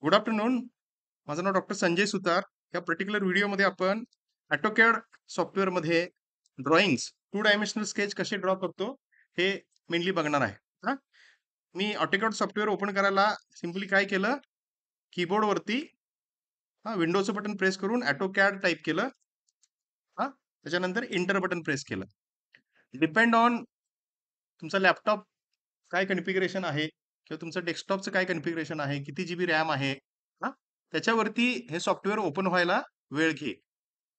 Good afternoon. माझं नाव doctor Sanjay सुतार. या particular व्हिडिओमध्ये आपण AutoCAD सॉफ्टवेअरमध्ये ड्रॉइंग्स, टू डायमेन्शनल स्केच कसे ड्रॉ करतो हे मेनली बघणार आहे. हां, मी AutoCAD सॉफ्टवेअर ओपन करायला सिंपली काय केलं, कीबोर्डवरती विंडोचं बटन प्रेस करून AutoCAD टाईप केलं. त्याच्यानंतर एंटर बटन प्रेस केलं. डिपेंड ऑन तुमचा लॅपटॉप काय कॉन्फिगरेशन आहे किंवा तुमचं डेस्कटॉपचं काय कॉन्फिगरेशन आहे, किती जीबी रॅम आहे, हां, त्याच्यावरती हे सॉफ्टवेअर ओपन व्हायला वेळ घेईल.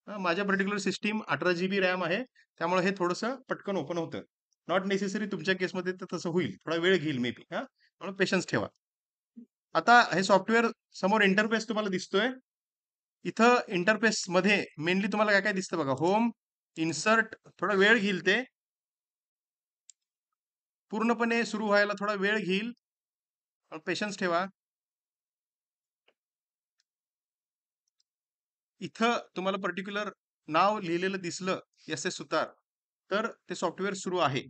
माझ्या पर्टिक्युलर सिस्टीम 18 जीबी रॅम आहे, त्यामुळे हे थोडंसं पटकन ओपन होतं. नॉट नेसेसरी तुमच्या केसमध्ये तर तसं होईल, थोडा वेळ घेईल मे बी. म्हणून पेशन्स ठेवा. आता हे सॉफ्टवेअर समोर इंटरफेस तुम्हाला दिसतोय. इथं इंटरफेसमध्ये मेनली तुम्हाला काय काय दिसतं बघा. होम, इन्सर्ट, थोडा वेळ घेईल ते. पूर्णपणे सुरू व्हायला थोडा वेळ घेईल. पेशन्स ठेवा. इथं तुम्हाला पर्टिक्युलर नाव लिहिलेलं दिसलं, एस सुतार, तर ते सॉफ्टवेअर सुरू आहे,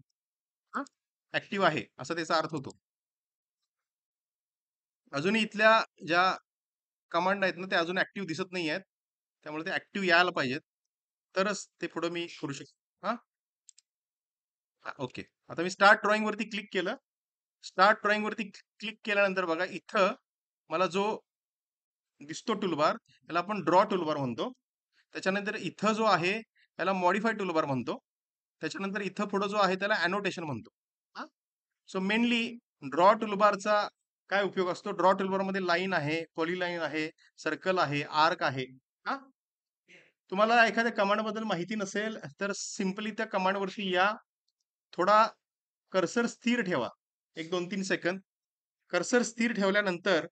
ऍक्टिव्ह आहे असा त्याचा अर्थ होतो. अजूनही इथल्या ज्या कमांड आहेत ना, ते अजून ऍक्टिव्ह दिसत नाही आहेत. त्यामुळे ते ऍक्टिव्ह यायला पाहिजेत, तरच ते पुढे मी करू शकतो. ओके. आता मी स्टार्ट ड्रॉइंग वरती क्लिक केलं. स्टार्ट ड्रॉइंग वरती क्लिक केल्यानंतर बघा, इथं मला जो दिसतो टूलबार, त्याला आपण ड्रॉ टूलबार म्हणतो. त्याच्यानंतर इथं जो आहे त्याला मॉडिफाय टूलबार म्हणतो. त्याच्यानंतर इथं पुढं जो आहे त्याला अॅनोटेशन म्हणतो. सो मेनली ड्रॉ टूलबारचा काय उपयोग असतो? ड्रॉ टूलबारमध्ये लाईन आहे, पॉलीलाईन आहे, सर्कल आहे, आर्क आहे. हा, तुम्हाला एखाद्या कमांड बद्दल माहिती नसेल तर सिंपली त्या कमांड वरती या. थोडा कर्सर स्थिर ठेवा, 1-2-3 सेकंद. कर्सर स्थिर ठेवल्यानंतर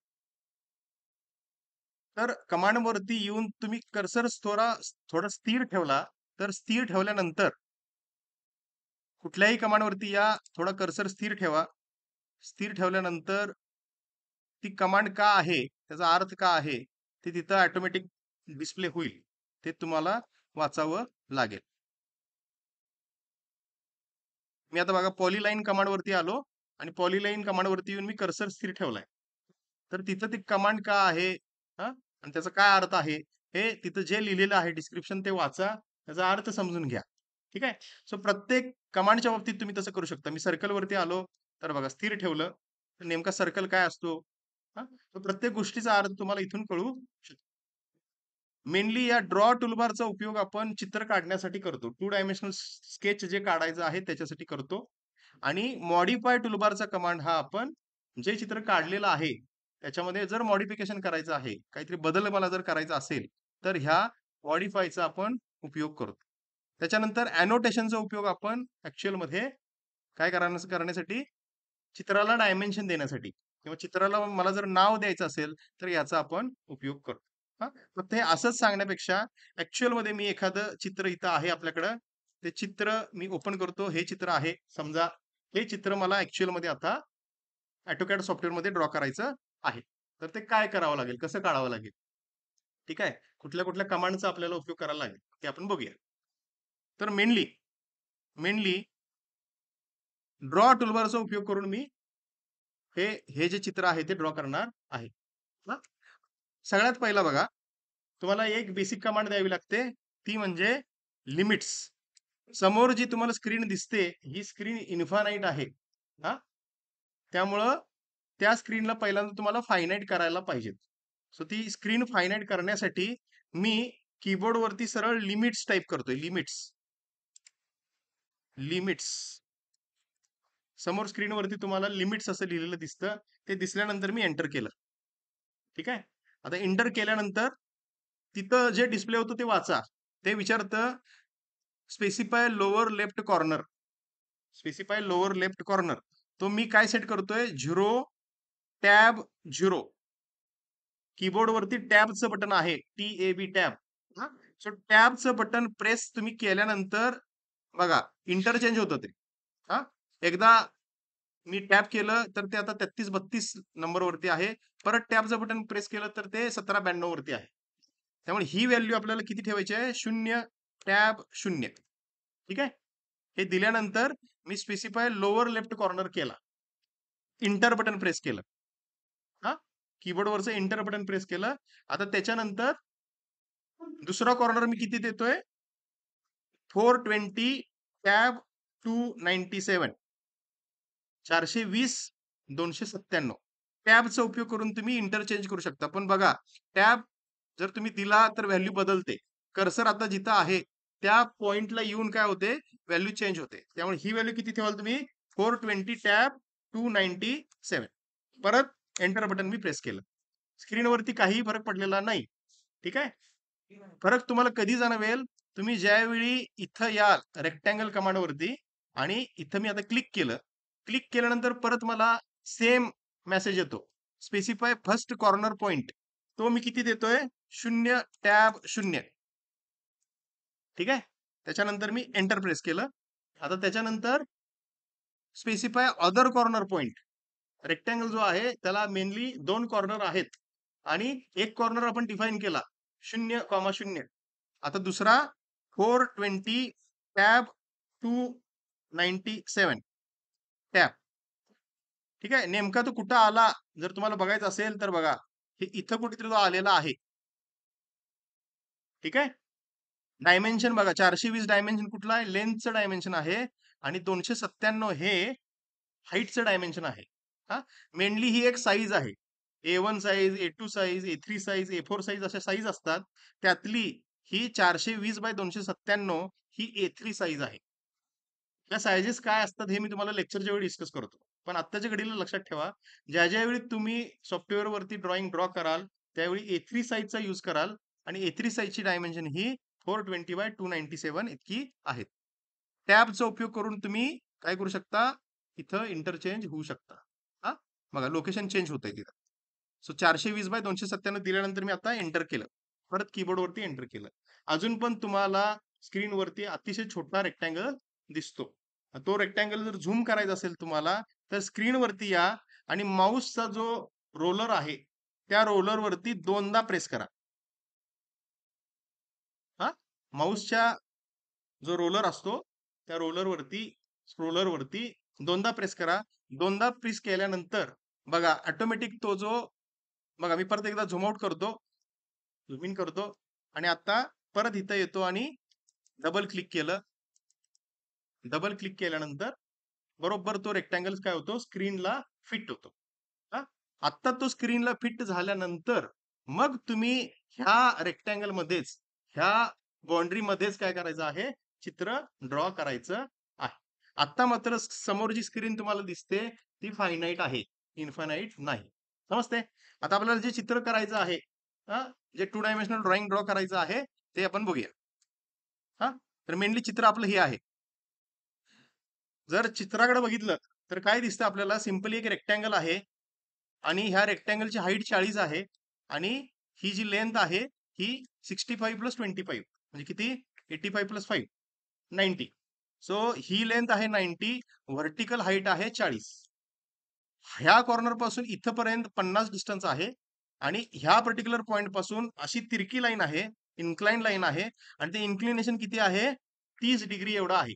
तर कमांड वरती येऊन तुम्ही कर्सर थोडा थोडा स्थिर ठेवला, तर स्थिर ठेवल्यानंतर कुठल्याही कमांड वरती या, थोडा कर्सर स्थिर ठेवा. स्थिर ठेवल्यानंतर ती कमांड का आहे, त्याचा अर्थ का आहे, ते तिथं ऑटोमॅटिक डिस्प्ले होईल. ते तुम्हाला वाचावं लागेल. मी आता बघा पॉलीलाईन कमांड वरती आलो आणि पॉलीलाईन कमांड वरती येऊन मी कर्सर स्थिर ठेवलाय. तर तिथं ती कमांड का आहे, आणि त्याचा काय अर्थ आहे, हे तिथं जे लिहिलेलं आहे डिस्क्रिप्शन ते वाचा, त्याचा अर्थ समजून घ्या. ठीक आहे. सो प्रत्येक कमांडच्या बाबतीत तुम्ही तसं करू शकता. मी सर्कल वरती आलो, तर बघा स्थिर ठेवलं, तर नेमका सर्कल काय असतो, तर प्रत्येक गोष्टीचा अर्थ तुम्हाला इथून कळू शकतो. मेनली या ड्रॉ टूलबारचा उपयोग आपण चित्र काढण्यासाठी करतो. टू डायमेन्शनल स्केच जे काढायचं आहे त्याच्यासाठी करतो. आणि मॉडिफाय टूलबारचा कमांड हा आपण जे चित्र काढलेलं आहे त्याच्यामध्ये जर मॉडिफिकेशन करायचं आहे, काहीतरी बदल मला जर करायचा असेल, तर ह्या मॉडिफायचा आपण उपयोग करतो. त्याच्यानंतर अॅनोटेशनचा उपयोग आपण मध्ये काय करण्यासाठी, चित्राला डायमेन्शन देण्यासाठी किंवा चित्राला मला जर नाव द्यायचं असेल, तर याचा आपण उपयोग करतो. फक्त हे असंच सांगण्यापेक्षा मध्ये मी एखादं चित्र इथं आहे आपल्याकडं, ते चित्र मी ओपन करतो. हे चित्र आहे समजा, हे चित्र मला मध्ये आता AutoCAD सॉफ्टवेअरमध्ये ड्रॉ करायचं आहे. तर ते काय करावं लागेल, कसं काढावं लागेल, ठीक आहे, कुठल्या कुठल्या कमांडचा आपल्याला उपयोग करायला लागेल ते आपण बघूया. तर मेनली मेनली ड्रॉ टूलबारचा उपयोग करून मी हे हे जे चित्र आहे ते ड्रॉ करणार आहे. हा? सगळ्यात पहिला बघा, तुम्हाला एक बेसिक कमांड द्यावी लागते, ती म्हणजे लिमिट्स. समोर जी तुम्हाला स्क्रीन दिसते, ही स्क्रीन इन्फानाइट आहे. हा, त्यामुळं त्या स्क्रीनला पहिल्यांदा तुम्हाला फायनाइट करायला पाहिजे. सो ती स्क्रीन फायनाइट करण्यासाठी मी कीबोर्डवरती सरळ लिमिट्स टाईप करतोय. Limits, limits. समोर स्क्रीनवरती तुम्हाला लिमिट्स असं लिहिलेलं दिसतं. ते दिसल्यानंतर मी एंटर केलं. ठीक आहे. आता एंटर केल्यानंतर तिथं जे डिस्प्ले होतं ते वाचा. ते विचारतं specify lower left corner. Specify lower left corner. तो मी काय सेट करतोय, 0 टॅब 0. कीबोर्डवरती टॅबचं बटन आहे, TAB टॅब. सो टॅबचं बटन प्रेस तुम्ही केल्यानंतर बघा इंटरचेंज होतं ते. हा, एकदा मी टॅप केलं तर ते आता 33-32 नंबरवरती आहे. परत टॅबचं बटन प्रेस केलं तर ते 17-92 वरती आहे. त्यामुळे ही व्हॅल्यू आपल्याला किती ठेवायची आहे, 0 टॅब 0. ठीक आहे. हे दिल्यानंतर मी स्पेसिफाय लोअर लेफ्ट कॉर्नर केला. इंटर बटन प्रेस केलं. कीबोर्डवरचं एंटर बटन प्रेस केलं. आता त्याच्यानंतर दुसरा कॉर्नर मी किती देतोय? 420 टॅब 297 420 297 टॅबचा उपयोग करून तुम्ही इंटरचेंज करू शकता. पण बघा, टॅब जर तुम्ही दिला तर व्हॅल्यू बदलते. कर्सर आता जिथं आहे त्या पॉइंटला येऊन काय होते, व्हॅल्यू चेंज होते. त्यामुळे ही व्हॅल्यू किती ठेवाल तुम्ही? 420 टॅब 297. परत एंटर बटन मी प्रेस केलं. स्क्रीनवरती काहीही फरक पडलेला नाही. ठीक आहे. फरक तुम्हाला कधी जाणवेल? तुम्ही ज्यावेळी इथं याल रेक्टँगल कमांडवरती आणि इथं मी आता क्लिक केलं. क्लिक केल्यानंतर परत मला सेम मेसेज येतो. Specify first corner point. तो मी किती देतोय? 0 टॅब 0. ठीक आहे. त्याच्यानंतर मी एंटर प्रेस केलं. आता त्याच्यानंतर specify other corner point. Rectangle जो आहे त्याला मेनली 2 कॉर्नर आहेत आणि एक कॉर्नर आपण डिफाईन केला 0,0. आता दुसरा 420 टॅब 297 टॅब. ठीक आहे. नेमका तो कुठं आला जर तुम्हाला बघायचं असेल तर बघा, हे इथं कुठेतरी तो आलेला आहे. ठीक आहे. डायमेन्शन बघा, 420 डायमेन्शन कुठला आहे? लेंथचं डायमेन्शन आहे आणि 297 हे हाईटचं डायमेन्शन आहे. हा, मेनली ही एक साईज आहे. A1 size, A2 size, A3 size, A4 size अशा साईज असतात. त्यातली ही 420 बाय 297 ही A3 साईज आहे. त्या सायझेस काय असतात हे मी तुम्हाला लेक्चरच्या वेळी डिस्कस करतो. पण आत्ताच्या घडीला लक्षात ठेवा, ज्यावेळी तुम्ही सॉफ्टवेअरवरती ड्रॉइंग ड्रॉ कराल, त्यावेळी A3 साईजचा यूज कराल आणि A3 साईजची डायमेन्शन ही 420 बाय 297 इतकी आहेत. टॅबचा उपयोग करून तुम्ही काय करू शकता? इथं इंटरचेंज होऊ शकता. हा, बघा लोकेशन चेंज होतंय तिथं. सो 420 बाय 297 दिल्यानंतर मी आता एंटर केलं. परत कीबोर्डवरती एंटर केलं. अजून पण तुम्हाला स्क्रीनवरती अतिशय छोटा रेक्टँगल दिसतो. तो रेक्टँगल जर झूम करायचा असेल तुम्हाला, तर स्क्रीनवरती या आणि माऊसचा जो रोलर आहे, त्या रोलरवरती 2दा प्रेस करा. हा, माऊसच्या जो रोलर असतो, त्या रोलरवरती स्क्रोलरवरती 2दा प्रेस करा. 2दा प्रेस केल्यानंतर बघा ऑटोमॅटिक तो जो बघा मी परत एकदा झूम आउट करतो, झूम इन करतो आणि आता परत इथं येतो आणि डबल क्लिक केलं. डबल क्लिक केल्यानंतर बरोबर तो रेक्टँगल काय होतो? स्क्रीनला फिट होतो. हा, आता तो स्क्रीनला फिट झाल्यानंतर मग तुम्ही ह्या रेक्टँगल मध्येच ह्या बाउंड्री मध्येच काय करायचं आहे? चित्र ड्रॉ करायचं आहे. आता मात्र समोर जी स्क्रीन तुम्हाला दिसते ती फायनाईट आहे, इन्फानाईट नाही. समजते? आता आपल्याला जे चित्र करायचं आहे, हा, जे 2 डायमेन्शनल ड्रॉइंग ड्रॉ करायचं आहे ते आपण बघूया. हा, तर मेनली चित्र आपलं हे आहे. जर चित्राकडे बघितलं तर काय दिसतं आपल्याला? सिंपली एक रेक्टँगल आहे आणि ह्या रेक्टँगलची हाईट 40 आहे आणि ही जी लेंथ आहे ही 65 प्लस 25 म्हणजे किती? 85 प्लस 5 90. सो ही लेंथ आहे 90, व्हर्टिकल हाईट आहे 40. ह्या कॉर्नर पासून इथपर्यंत 50 डिस्टन्स आहे आणि ह्या पर्टिक्युलर पॉइंट पासून अशी तिरकी लाईन आहे, इन्क्लाइन लाईन आहे आणि ते इन्क्लिनेशन किती आहे? 30 डिग्री एवढा आहे.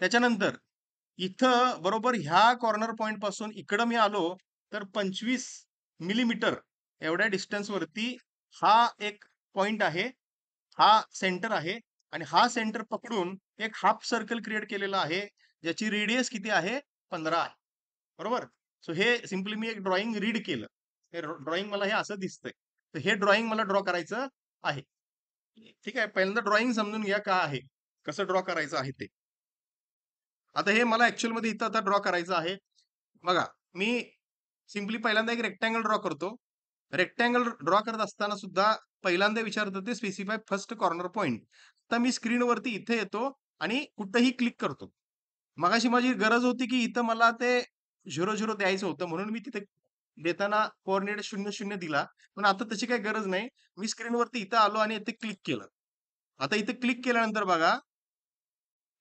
त्याच्यानंतर इथं बरोबर ह्या कॉर्नर पॉइंट पासून इकडं मी आलो तर 25 मिलीमीटर एवढ्या डिस्टन्स वरती हा एक पॉइंट आहे, हा सेंटर आहे आणि हा सेंटर पकडून एक हाफ सर्कल क्रिएट केलेला आहे, ज्याची रेडियस किती आहे? 15 आहे. बरोबर. सो हे सिंपली मी एक ड्रॉइंग रीड केलं. हे ड्रॉइंग मला हे असं दिसतंय. तर हे ड्रॉइंग मला ड्रॉ करायचं आहे. ठीक आहे. पहिल्यांदा ड्रॉइंग समजून घ्या का आहे, कसं ड्रॉ करायचं आहे ते. आता हे मला ॲक्चुअलमध्ये इथं आता ड्रॉ करायचं आहे. बघा, मी सिंपली पहिल्यांदा एक रेक्टँगल ड्रॉ करतो. रेक्टँगल ड्रॉ करत असताना सुद्धा पहिल्यांदा विचारतं ते स्पेसिफाय फर्स्ट कॉर्नर पॉइंट. तर मी स्क्रीनवरती इथे येतो आणि कुठेही क्लिक करतो. मगाशी माझी गरज होती, की इथं मला ते 0-0 द्यायचं होतं म्हणून मी तिथे देताना कोऑर्डिनेट 0-0 दिला. पण आता तशी काही गरज नाही. मी स्क्रीनवरती इथं आलो आणि इथे क्लिक केलं. आता इथे क्लिक केल्यानंतर बघा,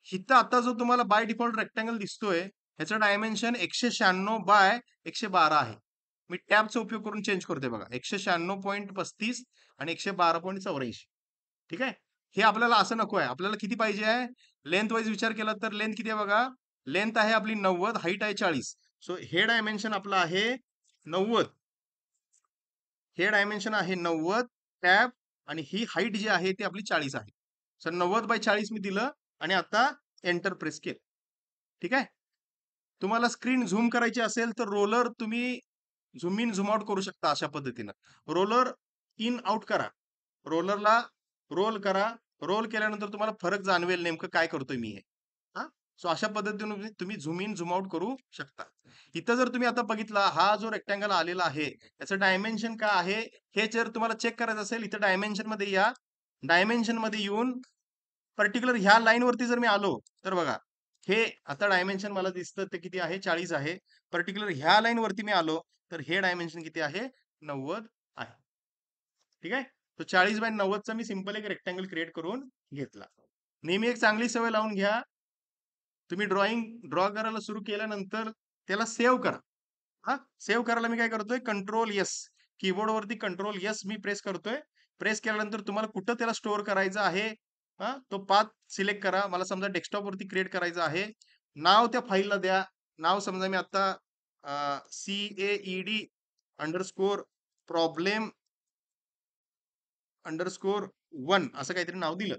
इथं आता जो तुम्हाला बाय डिफॉल्ट रेक्टँगल दिसतोय, ह्याचं डायमेन्शन 196 बाय 112 आहे. मी टॅबचा उपयोग करून चेंज करतोय बघा. 196.35 आणि 112.84. ठीक आहे. हे आपल्याला असं नको आहे. आपल्याला किती पाहिजे आहे? लेंथ वाईज विचार केला तर लेंथ किती आहे बघा? लेंथ आहे आपली 90, हाईट आहे 40. सो हे डायमेन्शन आपलं आहे 90 हे डायमेन्शन आहे 90 टॅब आणि ही हाईट जी आहे ती आपली 40 आहे. सर 90/40 मी दिलं आणि आता एंटर प्रेस केलं. ठीक आहे. तुम्हाला स्क्रीन झूम करायची असेल तर रोलर तुम्ही झूम इन झूम आउट करू शकता अशा पद्धतीनं. रोलर इन आउट करा. रोलरला रोल करा. रोल केल्यानंतर तुम्हाला फरक जाणवेल नेमकं काय करतोय मी हे. हां. सो अशा पद्धतीने तुम्ही झूम इन झूम आउट करू शकता. इथं जर तुम्ही आता बघितला हा जो रेक्टेंगल आलेला आहे, याचं डायमेन्शन काय आहे, हे जर तुम्हाला चेक करायचं असेल इथं डायमेन्शनमध्ये या. डायमेन्शनमध्ये येऊन पर्टिक्युलर ह्या लाईनवरती जर मी आलो, तर बघा हे आता डायमेन्शन मला दिसतं ते किती आहे 40 आहे. पर्टिक्युलर ह्या लाईनवरती मी आलो, तर हे डायमेन्शन किती आहे 90 आहे. ठीक आहे. तो 40/90 मी सिंपल एक रेक्टेंगल क्रिएट करून घेतला. नेहमी एक चांगली सवय लावून घ्या. तुम्ही ड्रॉ करायला सुरू केल्यानंतर त्याला सेव्ह करा. हां, सेव्ह करायला मी काय करतोय कंट्रोल एस कीबोर्डवरती कंट्रोल एस मी प्रेस करतोय. प्रेस केल्यानंतर तुम्हाला कुठं त्याला स्टोअर करायचं आहे, हां, तो पाथ सिलेक्ट करा. मला समजा डेस्कटॉपवरती क्रिएट करायचं आहे. नाव त्या फाईलला द्या. नाव समजा मी आता CAED अंडरस्कोर प्रॉब्लेम अंडरस्कोर 1 असं काहीतरी नाव दिलं.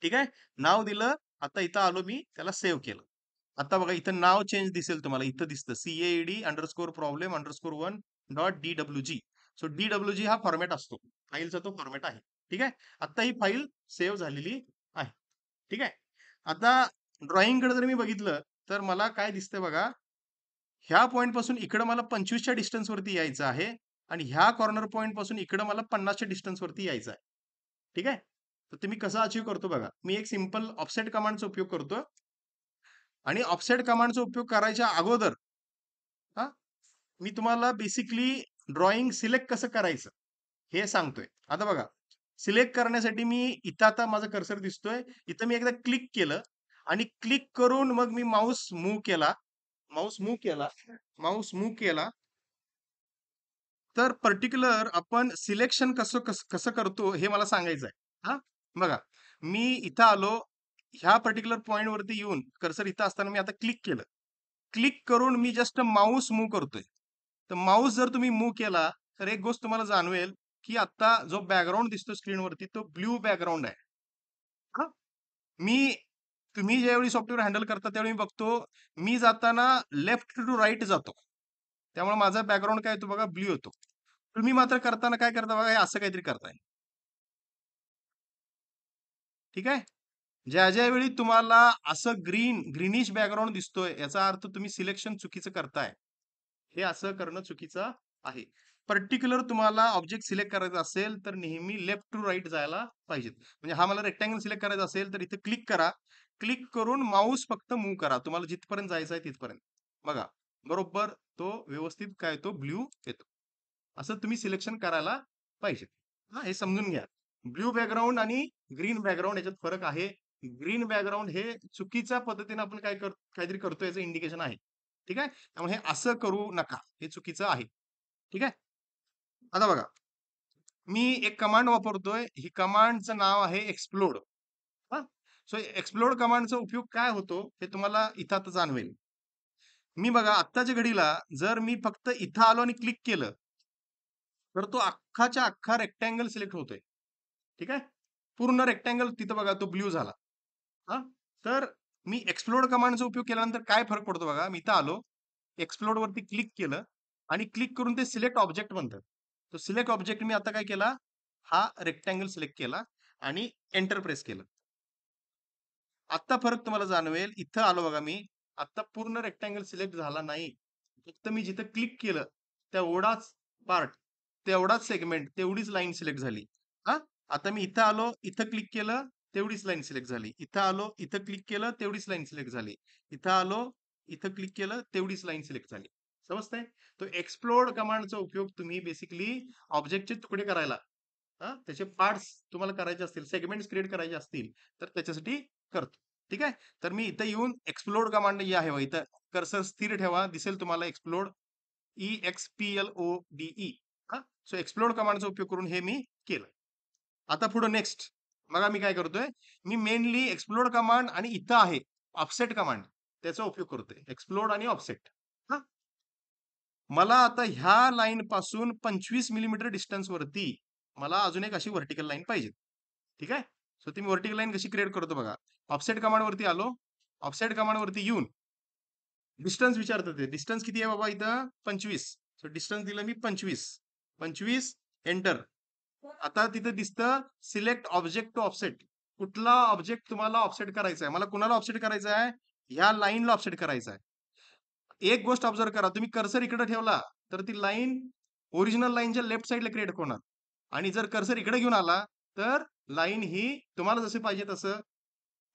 ठीक आहे. नाव दिलं. आता इथं आलो मी त्याला सेव्ह केलं. आता बघा इथं नाव चेंज दिसेल तुम्हाला. इथं दिसतं CAED underscore problem underscore 1 dot DWG. So DWG हा फॉर्मॅट असतो. फाईलचा तो फॉर्मॅट आहे. ठीक आहे. आता ही फाईल सेव्ह झालेली आहे. ठीक आहे. आता ड्रॉइंगकडे जर मी बघितलं, तर मला काय दिसतंय बघा, ह्या पॉइंटपासून इकडं मला 25च्या डिस्टन्सवरती यायचं आहे आणि ह्या कॉर्नर पॉइंटपासून इकडं मला 50च्या डिस्टन्सवरती यायचं आहे. ठीक आहे. तर तुम्ही कसं अचीव्ह करतो बघा. मी एक सिंपल ऑफसेट कमांडचा उपयोग करतो आणि ऑफसेट कमांडचा उपयोग करायच्या अगोदर हां, मी तुम्हाला बेसिकली ड्रॉइंग सिलेक्ट कसं करायचं हे सांगतोय. आता बघा, सिलेक्ट करण्यासाठी मी इथं आता माझा कर्सर दिसतोय. इथं मी एकदा क्लिक केलं आणि क्लिक करून मग मी माऊस मूव्ह केला. माऊस मूव्ह केला. माऊस मूव्ह केला. तर पर्टिक्युलर आपण सिलेक्शन कसं कसं कसं करतो हे मला सांगायचं आहे. हां, बघा मी इथं आलो. ह्या पर्टिक्युलर पॉइंटवरती येऊन कर्सर इथं असताना मी आता क्लिक केलं. क्लिक करून मी जस्ट माऊस मूव्ह करतोय. तर माऊस जर तुम्ही मूव्ह केला, तर एक गोष्ट तुम्हाला जाणवेल, की आता जो बॅकग्राऊंड दिसतो स्क्रीनवरती तो ब्लू बॅकग्राऊंड आहे. हां, मी तुम्ही ज्यावेळी सॉफ्टवेअर हँडल करता त्यावेळी मी बघतो, मी जाताना लेफ्ट टू राइट जातो. त्यामुळे माझा बॅकग्राऊंड काय येतो बघा ब्लू येतो. तुम्ही मात्र करताना काय करता बघा, हे असं काहीतरी करताय. ठीक आहे. ज्या वेळी तुम्हाला असं ग्रीनिश बॅकग्राऊंड दिसतोय, याचा अर्थ तुम्ही सिलेक्शन चुकीचं करताय. हे असं करणं चुकीचं आहे. पर्टिक्युलर तुम्हाला ऑब्जेक्ट सिलेक्ट करायचा असेल, तर नेहमी लेफ्ट टू राइट जायला पाहिजेत. म्हणजे हा मला रेक्टेंगल सिलेक्ट करायचा असेल, तर इथे क्लिक करा. क्लिक करून माऊस फक्त मूव्ह करा. तुम्हाला जिथपर्यंत जायचं आहे तिथपर्यंत. बघा, बरोबर तो व्यवस्थित काय येतो ब्लू येतो. असं तुम्ही सिलेक्शन करायला पाहिजे. हां, हे समजून घ्या. ब्लू बॅकग्राऊंड आणि ग्रीन बॅकग्राऊंड याच्यात फरक आहे. ग्रीन बॅकग्राऊंड हे चुकीच्या पद्धतीने आपण काहीतरी करतोय याचं इंडिकेशन आहे. ठीक आहे. त्यामुळे हे असं करू नका. हे चुकीचं आहे. ठीक आहे. आता बघा, मी एक कमांड वापरतोय. ही कमांडचं नाव आहे एक्सप्लोड. हां. सो एक्सप्लोड कमांडचा उपयोग काय होतो हे तुम्हाला इथं आता जाणवेल. मी बघा आत्ताच्या घडीला जर मी फक्त इथं आलो आणि क्लिक केलं, तर तो अख्खाच्या अख्खा रेक्टेंगल सिलेक्ट होतोय. ठीक आहे. पूर्ण रेक्टेंगल तिथं बघा तो ब्लू झाला. हां. तर मी एक्सप्लोड कमांडचा उपयोग केल्यानंतर काय फरक पडतो बघा. मी इथं आलो. एक्सप्लोड वरती क्लिक केलं आणि क्लिक करून ते सिलेक्ट ऑब्जेक्ट म्हणतात. तो सिलेक्ट ऑब्जेक्ट मी आता काय केला, हा रेक्टेंगल सिलेक्ट केला आणि एंटर प्रेस केलं. आत्ता फरक तुम्हाला जाणवेल. इथं आलो बघा मी. आता पूर्ण रेक्टेंगल सिलेक्ट झाला नाही. फक्त मी जिथं क्लिक केलं, तेवढाच पार्ट, तेवढाच सेगमेंट, तेवढीच लाईन सिलेक्ट झाली. हां. आता मी इथं आलो, इथं क्लिक केलं, तेवढीच लाईन सिलेक्ट झाली. इथं आलो, इथं क्लिक केलं, तेवढीच लाईन सिलेक्ट झाली. इथं आलो, इथं क्लिक केलं, तेवढीच लाईन सिलेक्ट झाली. समजतंय? तो एक्सप्लोड कमांडचा उपयोग तुम्ही बेसिकली ऑब्जेक्टचे तुकडे करायला, हां, त्याचे पार्ट्स तुम्हाला करायचे असतील, सेगमेंट्स क्रिएट करायचे असतील, तर त्याच्यासाठी करतो. ठीक आहे. तर मी इथं येऊन एक्सप्लोड कमांड जी आहे बघा, इथं कर्सर स्थिर ठेवा. दिसेल तुम्हाला एक्सप्लोड EXPLODE. हां. सो एक्सप्लोड कमांडचा उपयोग करून हे मी केलं. आता पुढे नेक्स्ट. बघा मी काय करतोय, मी मेनली एक्सप्लोड कमांड आणि इथं आहे ऑफसेट कमांड त्याचा उपयोग करतोय. एक्सप्लोड आणि ऑफसेट. हां. मला आता ह्या लाईन पासून 25 मिलीमीटर डिस्टन्स वरती मला अजून एक अशी व्हर्टिकल लाईन पाहिजे. ठीक आहे. सो ती व्हर्टिकल लाईन कशी क्रिएट करतो बघा. ऑफसेट कमांड वरती आलो. ऑफसेट कमांड वरती येऊन डिस्टन्स विचारतं ते. डिस्टन्स किती आहे बाबा इथं? 25. सो डिस्टन्स दिलं मी 25. 25 एंटर. आता तिथं दिसतं सिलेक्ट ऑब्जेक्ट टू ऑफसेट. कुठला ऑब्जेक्ट तुम्हाला ऑफसेट करायचा आहे? मला कुणाला ऑफसेट करायचा आहे? ह्या लाईनला ऑफसेट करायचा आहे. एक गोष्ट ऑब्झर्व करा, तुम्ही कर्सर इकडे ठेवला तर ती लाईन ओरिजिनल लाईनच्या लेफ्ट साईडला क्रिएट होणार आणि जर कर्सर इकडे घेऊन आला तर लाईन ही तुम्हाला जसे पाहिजे तसं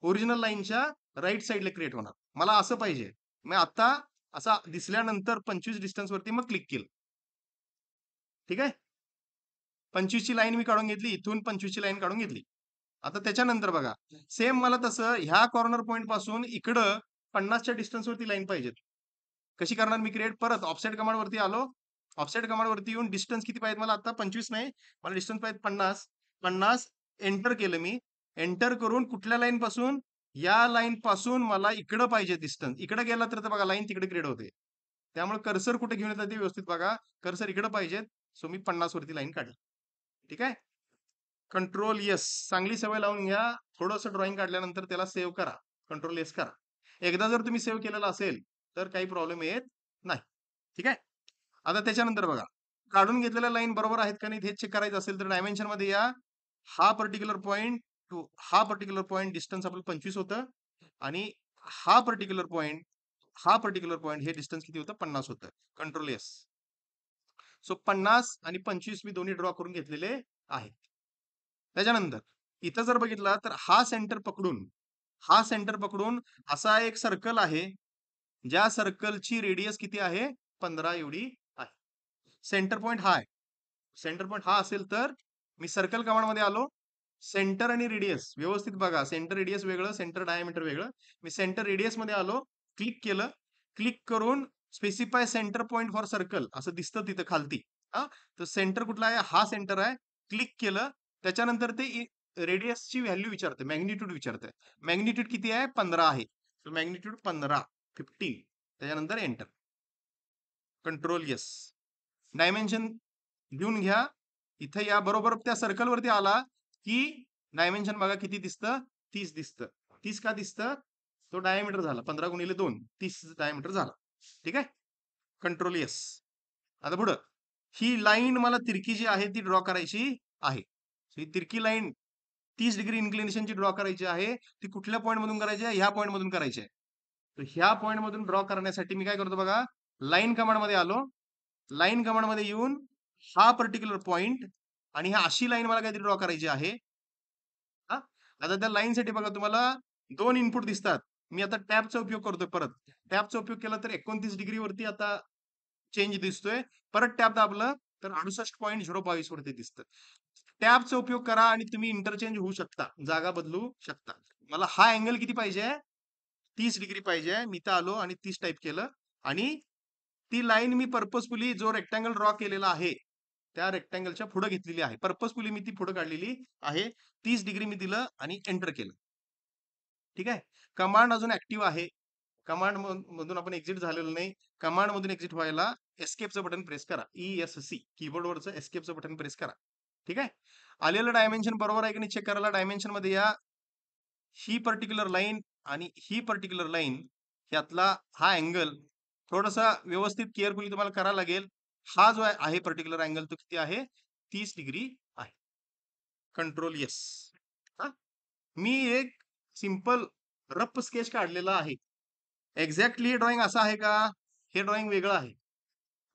ओरिजिनल लाईनच्या राईट साईडला क्रिएट होणार. मला असं पाहिजे. मग आता असा दिसल्यानंतर 25 डिस्टन्स वरती मग क्लिक केलं. ठीक आहे. 25 ची लाईन मी काढून घेतली, इथून 25 ची लाईन काढून घेतली. आता त्याच्यानंतर बघा, सेम मला तसं ह्या कॉर्नर पॉइंट पासून इकडं 50च्या डिस्टन्स वरती लाईन पाहिजे. कशी करणार मी क्रिएट? परत ऑफसेट कमांड वरती आलो. ऑफसेट कमांड वरती येऊन डिस्टन्स किती पाहिजे मला आता? 25 नाही, मला डिस्टन्स पाहिजे 50. 50 एंटर केलं मी. एंटर करून कुठल्या लाईन पासून? या लाईन पासून मला इकडं पाहिजे डिस्टन्स. इकडे गेला तर बघा लाईन तिकडे क्रिएट होते. त्यामुळे कर्सर कुठे घेऊन येतात ते व्यवस्थित बघा. कर्सर इकडे पाहिजे. सो मी 50 वरती लाईन काढली. ठीक आहे. Control yes. चांगली सवय लावून घ्या. थोडंसं ड्रॉइंग काढल्यानंतर त्याला सेव्ह करा. कंट्रोल येस करा. एकदा जर तुम्ही सेव्ह केलेला असेल तर काही प्रॉब्लेम येत नाही. ठीक आहे. आता त्याच्यानंतर बघा, काढून घेतलेल्या लाईन बरोबर आहेत का नाही हे चेक करायचं असेल तर डायमेन्शन मध्ये या. हा पर्टिक्युलर पॉइंट टू हा पर्टिक्युलर पॉइंट डिस्टन्स आपलं 25 होतं आणि हा पर्टिक्युलर पॉइंट हे डिस्टन्स किती होतं? 50 होतं. Control yes. सो 50 आणि 25 मी दोन्ही ड्रॉ करून घेतलेले आहेत. त्याच्यानंतर इथं जर बघितला तर हा सेंटर पकडून असा एक सर्कल आहे, ज्या सर्कलची रेडियस किती आहे? 15 एवढी आहे. सेंटर पॉइंट हा आहे. सेंटर पॉइंट हा असेल तर मी सर्कल कमांड मध्ये आलो. सेंटर आणि रेडियस व्यवस्थित बघा. सेंटर रेडियस वेगळं, सेंटर डायमीटर वेगळं. मी सेंटर रेडियस मध्ये आलो. क्लिक केलं. क्लिक करून specify centre point for circle असं दिसतं तिथं खालती. हा, तर सेंटर कुठला आहे? हा सेंटर आहे. क्लिक केलं. त्याच्यानंतर ते रेडियसची व्हॅल्यू विचारते, मॅग्निट्यूड विचारते. मॅग्निट्यूड किती आहे? 15 आहे. मॅग्निट्यूड 15, 15. त्याच्यानंतर एंटर. Control yes. डायमेन्शन घेऊन घ्या. इथे या बरोबर त्या सर्कल वरती आला की डायमेन्शन बघा किती दिसतं? 30 दिसतं. 30 का दिसतं? तो डायमीटर झाला 15 गुणिले 2, 30 डायमीटर झाला. ठीक आहे. Control yes. आता पुढं ही लाईन मला तिरकी जी आहे ती ड्रॉ करायची आहे. ही तिरकी लाईन 30 डिग्री इन्क्लिनेशनची ड्रॉ करायची आहे. ती कुठल्या पॉईंट मधून करायची आहे? ह्या पॉईंट मधून करायची आहे. तर ह्या पॉईंट मधून ड्रॉ करण्यासाठी मी काय करतो बघा, लाईन कमांड मध्ये आलो. लाईन कमांड मध्ये येऊन हा पर्टिक्युलर पॉइंट आणि ह्या अशी लाईन मला काहीतरी ड्रॉ करायची आहे. हा, आता त्या लाईन साठी बघा तुम्हाला 2 इनपुट दिसतात. मी आता टॅबचा उपयोग करतोय परत. टॅबचा उपयोग केला तर 29 डिग्री वरती आता चेंज दिसतोय. परत टॅब दाबलं तर 68.022 वरती दिसतं. टॅबचा उपयोग करा आणि तुम्ही इंटरचेंज होऊ शकता. जागा बदलू शकता. मला हा अँगल किती पाहिजे? 30 डिग्री पाहिजे. मी इथं आलो आणि 30 टाइप केलं आणि ती लाईन मी पर्पजफुली जो रेक्टँगल ड्रॉ केलेला आहे, त्या रेक्टँगलच्या पुढे घेतलेली आहे. पर्पजफुली मी ती पुढे काढलेली आहे. 30 डिग्री मी दिलं आणि एंटर केलं. ठीक आहे. कमांड अजून ऍक्टिव्ह आहे. कमांड मधून आपण एक्झिट झालेलो नाही. कमांड मधून एक्झिट व्हायला एस्केपचं बटन प्रेस करा. ESC कीबोर्डवरचं एस्केपचं बटन प्रेस करा. ठीक आहे. आलेलं डायमेन्शन बरोबर आहे की नाही चेक करायला डायमेन्शन मध्ये या. ही पर्टिक्युलर लाईन आणि ही पर्टिक्युलर लाईन यातला हा अँगल थोडासा व्यवस्थित केअरफुली तुम्हाला करावा लागेल. हा जो आहे पर्टिक्युलर अँगल तो किती आहे? 30 डिग्री आहे. Control yes. मी एक सिंपल रफ स्केच काढलेला आहे. एक्झॅक्टली ड्रॉइंग असं आहे का? हे ड्रॉइंग वेगळं आहे.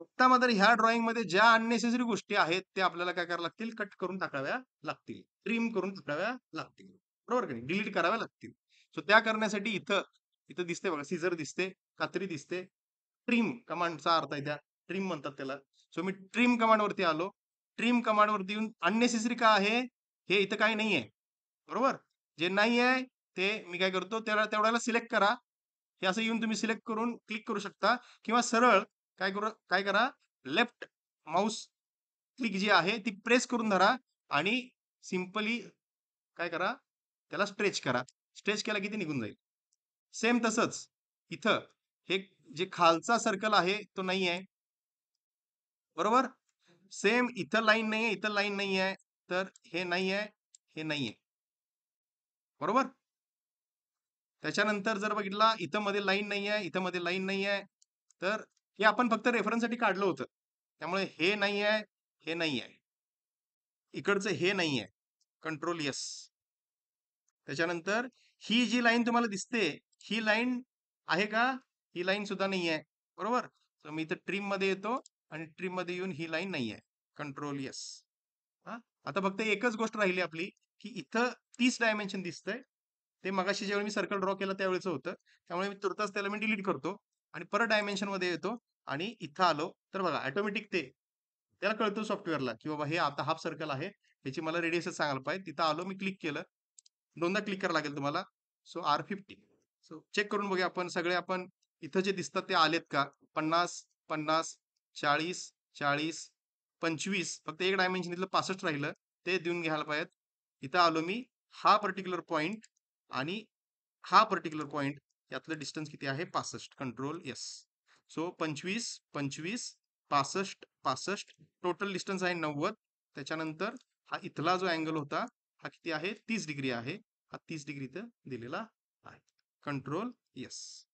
फक्त मात्र ह्या ड्रॉइंग मध्ये ज्या अननेसेसरी गोष्टी आहेत त्या आपल्याला काय कराव्या लागतील? कट करून टाकाव्या लागतील. ट्रिम करून टाकाव्या लागतील. बरोबर का नाही? डिलीट कराव्या लागतील. सो त्या करण्यासाठी इथं इथं दिसते बघा, सीझर दिसते, कात्री दिसते. ट्रिम कमांडचा अर्थ आहे त्या. ट्रिम म्हणतात त्याला. सो मी ट्रिम कमांड वरती आलो. ट्रिम कमांड वरती येऊन अननेसेसरी का आहे? हे इथं काही नाहीये. बरोबर? जे नाही आहे ते मी काय करतो त्याला तेवढ्याला सिलेक्ट करा. हे असं येऊन तुम्ही सिलेक्ट करून क्लिक करू शकता किंवा सरळ काय करा, लेफ्ट माऊस क्लिक जी आहे ती प्रेस करून धरा आणि सिंपली काय करा, त्याला स्ट्रेच करा. स्ट्रेच केला की ते निघून जाईल. सेम तसंच इथं हे जे खालचा सर्कल आहे तो नाही आहे. बरोबर. सेम इथं लाईन नाहीये, इथं लाईन नाहीये, तर हे नाहीये, हे नाहीये. बरोबर. त्याच्यानंतर जर बघितला इथं मध्ये लाईन नाहीये, इथं मध्ये लाईन नाहीये, तर हे आपण फक्त रेफरन्ससाठी काढलं होतं. त्यामुळे हे नाहीये, हे नाहीये. इकडचं हे नाहीये. Control yes. त्याच्यानंतर ही जी लाईन तुम्हाला दिसते, ही लाईन आहे का? ही लाईन सुद्धा नाहीये. बरोबर. तर मी इथं ट्रिम मध्ये येतो आणि ट्रिम मध्ये येऊन ही लाईन नाहीये. Control yes. हा. आता फक्त एकच गोष्ट राहिली आपली, की इथं 30 डायमेन्शन दिसतंय. ते मगाशी ज्यावेळी मी सर्कल ड्रॉ केलं त्यावेळेचं होतं. त्यामुळे मी तुर्तास त्याला मी डिलीट करतो आणि परत डायमेन्शन मध्ये येतो आणि इथं आलो तर बघा ऑटोमॅटिक ते त्याला कळतं सॉफ्टवेअरला, की बाबा हे आता हाफ सर्कल आहे. याची मला रेडियसच सांगायला पाहिजे. तिथं आलो मी क्लिक केलं. दोनदा क्लिक करावं लागेल तुम्हाला. So R50. सो चेक करून बघूया आपण सगळे आपण इथं जे दिसतात ते आलेत का? 50, 50, 40, 40, 25. फक्त एक डायमेन्शन इथलं 65 राहिलं. ते देऊन घ्यायला पाहिजेत. इथं आलो मी. हा पर्टिक्युलर पॉइंट आणि हा पर्टिक्युलर पॉइंट यातलं डिस्टन्स किती आहे? 65. Control yes. So 25, 25, 65, 65. Total distance आहे 90. त्याच्यानंतर हा इथला जो अँगल होता हा किती आहे? 30 डिग्री आहे. हा 30 डिग्री इथं दिलेला आहे. Control yes.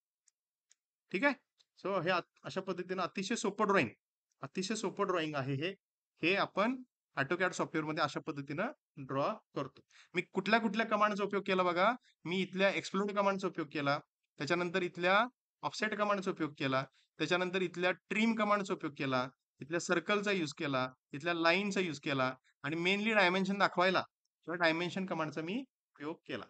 ठीक आहे. सो हे अशा पद्धतीनं अतिशय सोपं ड्रॉइंग आहे हे. हे आपण ऑटोकॅड सॉफ्टवेअरमध्ये अशा पद्धतीनं ड्रॉ करतो. मी कुठल्या कुठल्या कमांडचा उपयोग केला बघा. मी इथल्या एक्सप्लोड कमांडचा उपयोग केला. त्याच्यानंतर इथल्या ऑफसेट कमांडचा उपयोग केला. त्याच्यानंतर इथल्या ट्रिम कमांडचा उपयोग केला. इथल्या सर्कलचा यूज केला. इथल्या लाईनचा यूज केला आणि मेनली डायमेन्शन दाखवायला किंवा डायमेन्शन कमांडचा मी उपयोग केला.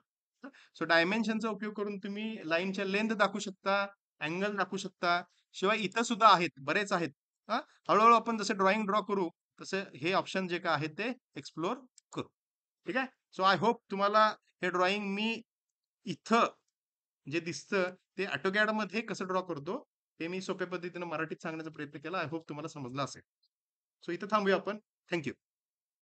सो डायमेन्शनचा उपयोग करून तुम्ही लाईनच्या लेंथ दाखवू शकता, अँगल दाखवू शकता. शिवाय इथं सुद्धा आहेत, बरेच आहेत. हा. हळूहळू आपण जसं ड्रॉइंग ड्रॉ करू तसं हे ऑप्शन जे काय आहेत ते एक्सप्लोर करू. ठीक आहे. सो आय होप तुम्हाला हे ड्रॉइंग मी इथं जे दिसतं ते ऑटोकॅड मध्ये कसं ड्रॉ करतो हे मी सोप्या पद्धतीने मराठीत सांगण्याचा प्रयत्न केला. आय होप तुम्हाला समजलं असेल. सो इथं थांबूया आपण. थँक्यू.